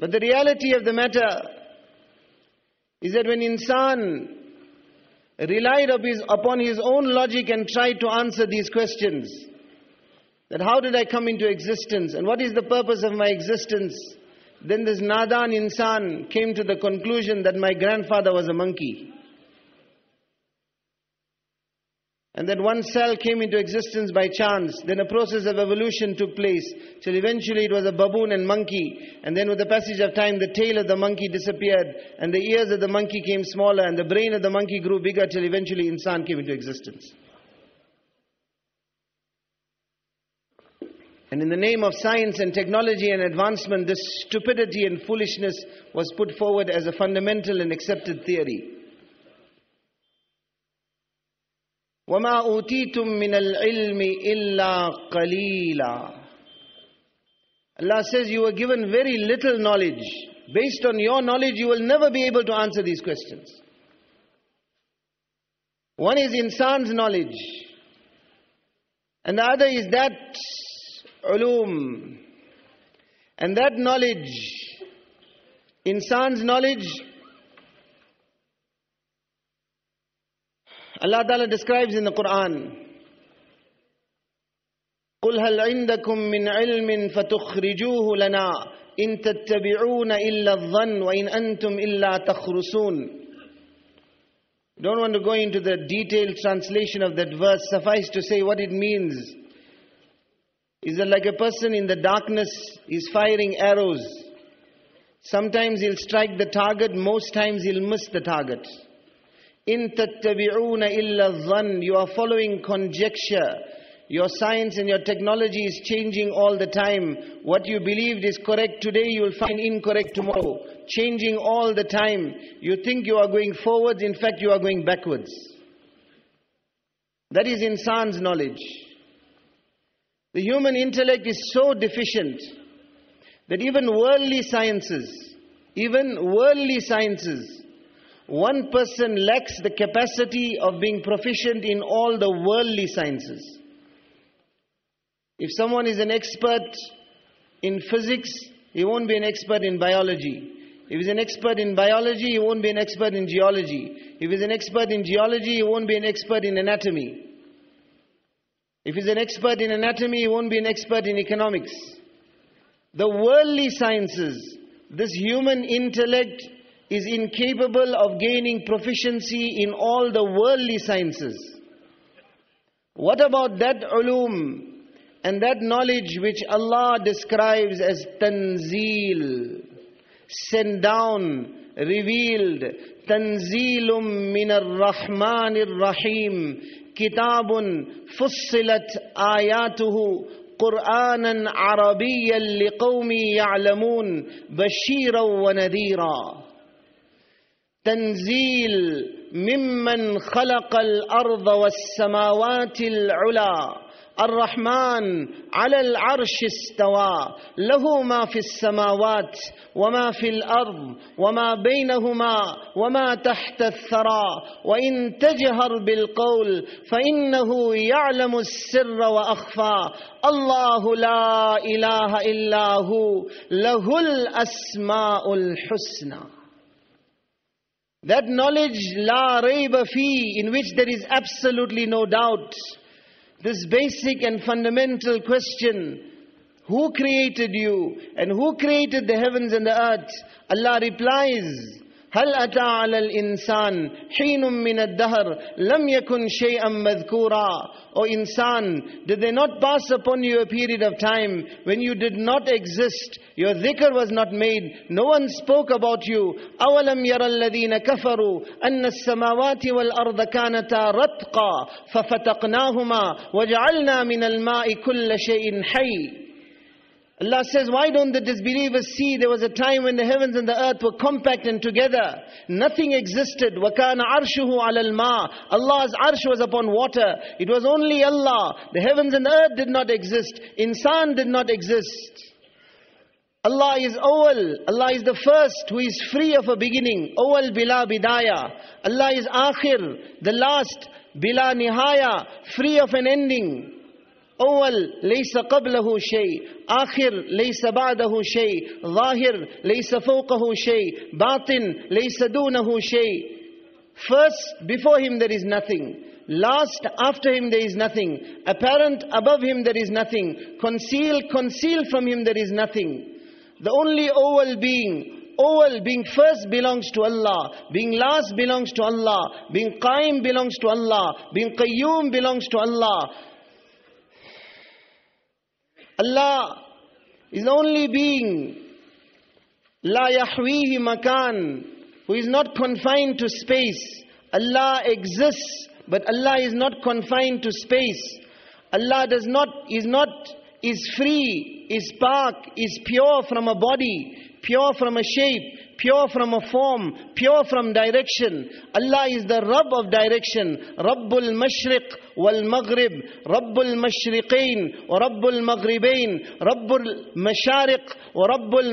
But the reality of the matter is that when insan relied upon his own logic and tried to answer these questions, that how did I come into existence and what is the purpose of my existence, then this nadan insan came to the conclusion that my grandfather was a monkey. And that one cell came into existence by chance. Then a process of evolution took place, till eventually it was a baboon and monkey. And then with the passage of time, the tail of the monkey disappeared, and the ears of the monkey came smaller, and the brain of the monkey grew bigger, till eventually insan came into existence. And in the name of science and technology and advancement, this stupidity and foolishness was put forward as a fundamental and accepted theory. وَمَا أُوتِيتُم مِّنَ الْعِلْمِ إِلَّا قَلِيلًا. Allah says you were given very little knowledge. Based on your knowledge, you will never be able to answer these questions. One is insan's knowledge, and the other is that ulum. And that knowledge, insan's knowledge, Allah Ta'ala describes in the Qur'an, قُلْ هَلْ عِنْدَكُم مِّنْ عِلْمٍ فَتُخْرِجُوهُ لَنَا إِن تَتَّبِعُونَ إِلَّا الظَّنَّ وَإِنْ أَنْتُمْ إِلَّا تَخْرُصُونَ. Don't want to go into the detailed translation of that verse. Suffice to say what it means is that like a person in the darkness is firing arrows. Sometimes he'll strike the target, most times he'll miss the target. In tattabi'una illa dhann, you are following conjecture. Your science and your technology is changing all the time. What you believed is correct today, you will find incorrect tomorrow. Changing all the time. You think you are going forwards, in fact you are going backwards. That is insan's knowledge. The human intellect is so deficient that even worldly sciences, one person lacks the capacity of being proficient in all the worldly sciences. If someone is an expert in physics, he won't be an expert in biology. If he's an expert in biology, he won't be an expert in geology. If he's an expert in geology, he won't be an expert in anatomy. If he's an expert in anatomy, he won't be an expert in economics. The worldly sciences, this human intellect is incapable of gaining proficiency in all the worldly sciences. What about that ulum and that knowledge which Allah describes as tanzeel, sent down, revealed? Tanzeelum min ar-Rahmanir Rahim, kitabun fussilat ayatuhu Qur'anan Arabiyyan liqawmi ya'lamun bashiran wa nadhira. تنزيل ممن خلق الأرض والسماوات العلى الرحمن على العرش استوى له ما في السماوات وما في الأرض وما بينهما وما تحت الثرى وإن تجهر بالقول فإنه يعلم السر وأخفى الله لا إله إلا هو له الأسماء الحسنى. That knowledge, la rayba fi, in which there is absolutely no doubt. This basic and fundamental question, who created you and who created the heavens and the earth? Allah replies, هل أتى على الإنسان حين من الدهر لم يكن شيئا مذكورا. O insan, did they not pass upon you a period of time when you did not exist? Your dhikr was not made. No one spoke about you. أَوَلَمْ يَرَ الَّذِينَ كَفَرُوا أَنَّ السَّمَاوَاتِ وَالْأَرْضَ كَانَتَا رَتْقًا فَفَتَقْنَاهُمَا وَجَعَلْنَا مِنَ الْمَاءِ كُلَّ شَيْءٍ حَيٍّ. Allah says, why don't the disbelievers see there was a time when the heavens and the earth were compact and together? Nothing existed. وَكَانَ عَرْشُهُ عَلَى الْمَاءِ. Allah's arsh was upon water. It was only Allah. The heavens and the earth did not exist. Insan did not exist. Allah is awal. Allah is the first who is free of a beginning. Awal bila bidaya. Allah is akhir, the last, bila nihaya, free of an ending. أول ليس قبله شيء، آخر ليس بعده شيء، ظاهر ليس فوقه شيء، باطن ليس دونه شيء. First, before him there is nothing. Last, after him there is nothing. Apparent, above him there is nothing. Concealed from him there is nothing. The only oval being first belongs to Allah, being last belongs to Allah, being qaim belongs to Allah, being qayyum belongs to Allah. Allah is the only being, la yahwihi makan, who is not confined to space. Allah exists, but Allah is not confined to space. Allah is free, is pak, is pure from a body, pure from a shape, pure from a form, pure from direction. Allah is the Rabb of direction. Rabbul Mashriq wal Maghrib, Rabbul Mashriqain wa Rabbul Maghribain, Rabbul Mashariq wa Rabbul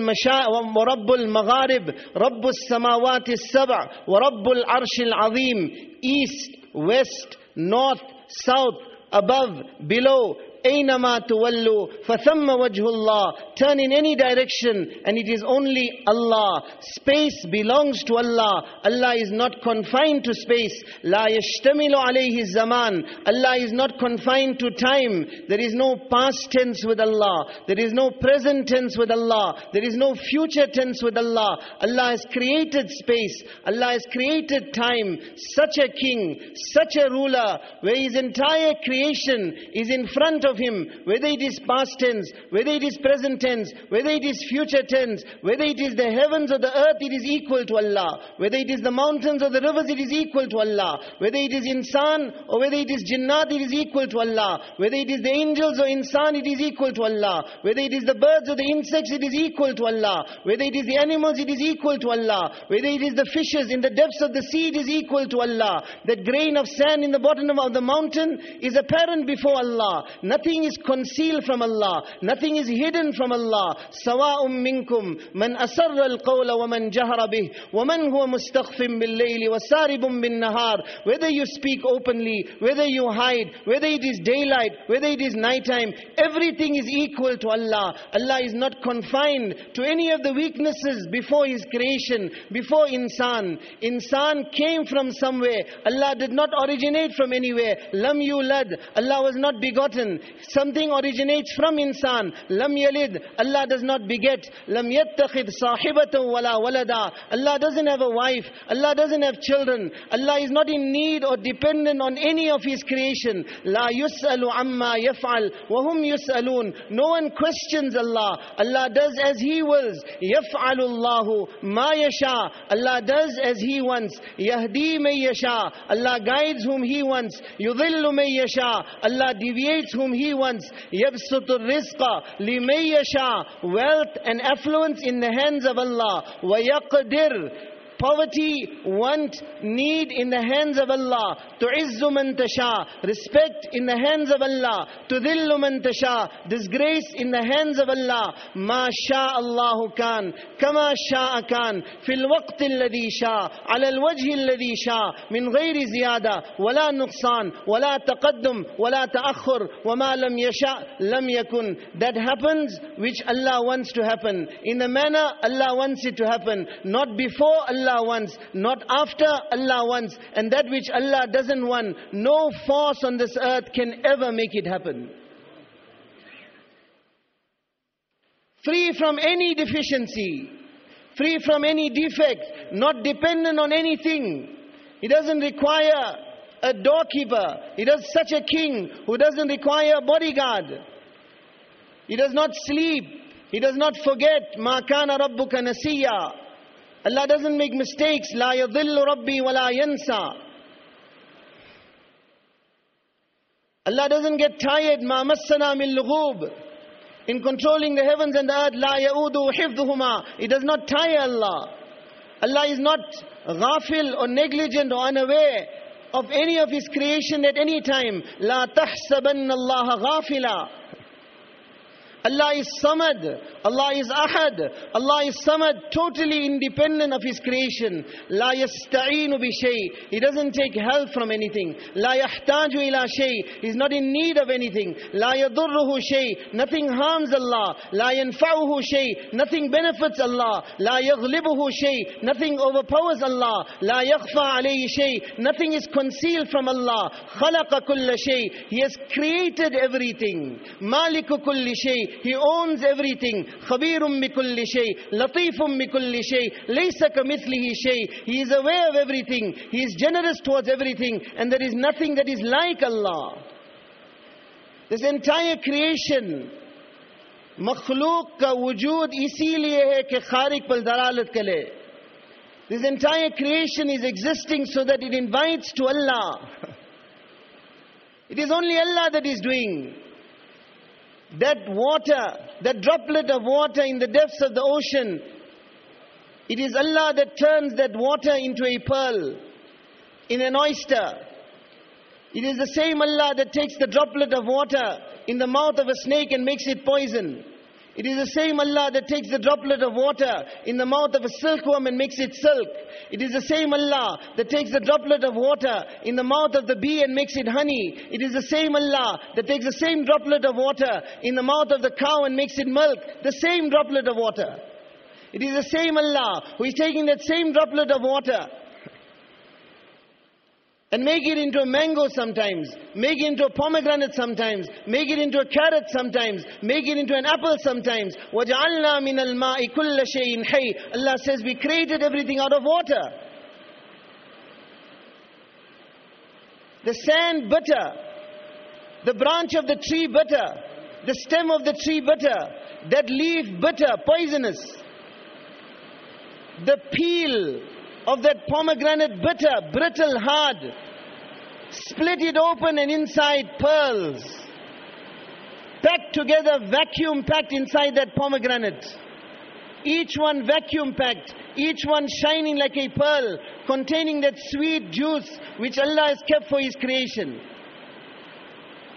Magharib, Rabbul Samawati Sab'a wa Rabbul Arshil Azim. East, west, north, south, above, below. أينما تولوا فثم وجه الله. Turn in any direction and it is only Allah. Space belongs to Allah. Allah is not confined to space. لا يشتمل عليه الزمان. Allah is not confined to time. There is no past tense with Allah. There is no present tense with Allah. There is no future tense with Allah. Allah has created space. Allah has created time. Such a king, such a ruler, where his entire creation is in front of him, whether it is past tense, whether it is present tense, whether it is future tense, whether it is the heavens or the earth, it is equal to Allah. Whether it is the mountains or the rivers, it is equal to Allah. Whether it is insan or whether it is jinnat, it is equal to Allah. Whether it is the angels or insan, it is equal to Allah. Whether it is the birds or the insects, it is equal to Allah. Whether it is the animals, it is equal to Allah. Whether it is the fishes in the depths of the sea, it is equal to Allah. That grain of sand in the bottom of the mountain is apparent before Allah. Nothing is concealed from Allah. Nothing is hidden from Allah. Sawa'um minkum man asarra al-qawla wa man jahara bih wa man huwa mustakhfim bil-layli wa saribun bin-nahar. Whether you speak openly, whether you hide, whether it is daylight, whether it is nighttime, everything is equal to Allah. Allah is not confined to any of the weaknesses before His creation, before insan. Insan came from somewhere. Allah did not originate from anywhere. Lam yulad. Allah was not begotten. Something originates from insan. Lam yalid. Allah does not beget. Lam yattakhid sahibatan wala walada. Allah doesn't have a wife. Allah doesn't have children. Allah is not in need or dependent on any of His creation. La yus'alu amma yaf'al wa hum yus'alun. No one questions Allah. Allah does as He wills. Yaf'alu Allahu ma yasha. Allah does as He wants. Yahdi man yasha. Allah guides whom He wants. Yudhillu man yasha. Allah deviates whom He wants. Yabsutu rizqa liman yasha. Wealth and affluence in the hands of Allah. Wa yaqdir. Poverty, want, need in the hands of Allah. Tu'izzu man tasha. Respect in the hands of Allah. Tudhillu man tasha. Disgrace in the hands of Allah. Ma sha Allahu kan. Kama sha'a kan. Fil waqti alladhi sha. Ala al-wajhi alladhi sha. Min ghayri ziyada. Wala nuqsan. Wala taqaddum. Wala ta'akhur. Wa ma lam yasha. Lam yakun. That happens which Allah wants to happen. In the manner Allah wants it to happen. Not before Allah wants, not after Allah wants, and that which Allah doesn't want, no force on this earth can ever make it happen. Free from any deficiency, free from any defect, not dependent on anything. He doesn't require a doorkeeper. He does such a king who doesn't require a bodyguard. He does not sleep. He does not forget. Ma kana rabbuka nasiya. Allah doesn't make mistakes. La yadhillu rabbi wa la yansa. Allah doesn't get tired. Ma massana min lughub. In controlling the heavens and the earth. La ya'udu hifdhuhuma. He does not tire Allah. Allah is not ghafil or negligent or unaware of any of His creation at any time. La tahsabanna Allah ghafila. Allah is Samad, Allah is Ahad, Allah is Samad, totally independent of His creation. La yasta'inu bi shay, He doesn't take help from anything. La yahtaju ila shay, He's not in need of anything. La yadurruhu shay, nothing harms Allah. La yanfa'uhu shay, nothing benefits Allah. La yaghlibuhu shay, nothing overpowers Allah. La yakhfa alayhi shay, nothing is concealed from Allah. Khalaqa kulla shay, He has created everything. Maliku kulli shay, He owns everything. Khabirum bi kulli shay, latifum bi kulli shay, laysa kamithlihi shay. He is aware of everything. He is generous towards everything, and there is nothing that is like Allah. This entire creation, makhluq ka wujud isliye hai ke khaliq par dalalat kare. This entire creation is existing so that it invites to Allah. It is only Allah that is doing. That water, that droplet of water in the depths of the ocean, it is Allah that turns that water into a pearl, in an oyster. It is the same Allah that takes the droplet of water in the mouth of a snake and makes it poison. It is the same Allah that takes the droplet of water in the mouth of a silkworm and makes it silk. It is the same Allah that takes the droplet of water in the mouth of the bee and makes it honey. It is the same Allah that takes the same droplet of water in the mouth of the cow and makes it milk. The same droplet of water. It is the same Allah who is taking that same droplet of water and make it into a mango sometimes, make it into a pomegranate sometimes, make it into a carrot sometimes, make it into an apple sometimes. وَجَعَلْنَا مِنَ الْمَاءِ كُلَّ شَيْءٍ حَيٍّ. Allah says we created everything out of water. The sand bitter, the branch of the tree bitter, the stem of the tree bitter, that leaf bitter, poisonous. The peel of that pomegranate bitter, brittle, hard. Split it open and inside pearls. Packed together, vacuum packed inside that pomegranate. Each one vacuum packed, each one shining like a pearl, containing that sweet juice which Allah has kept for His creation.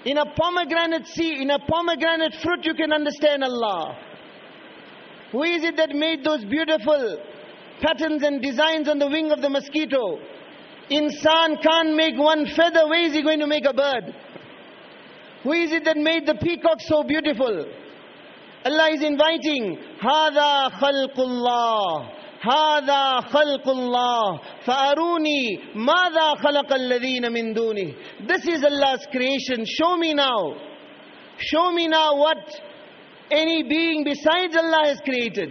In a pomegranate seed, in a pomegranate fruit, you can understand Allah. Who is it that made those beautiful patterns and designs on the wing of the mosquito? Insan can't make one feather, where is he going to make a bird? Who is it that made the peacock so beautiful? Allah is inviting, Hada khalqullah, Hada khalqullah, Fa'aruni, Mada khalaqa alladhina min duni. This is Allah's creation, show me now. Show me now what any being besides Allah has created.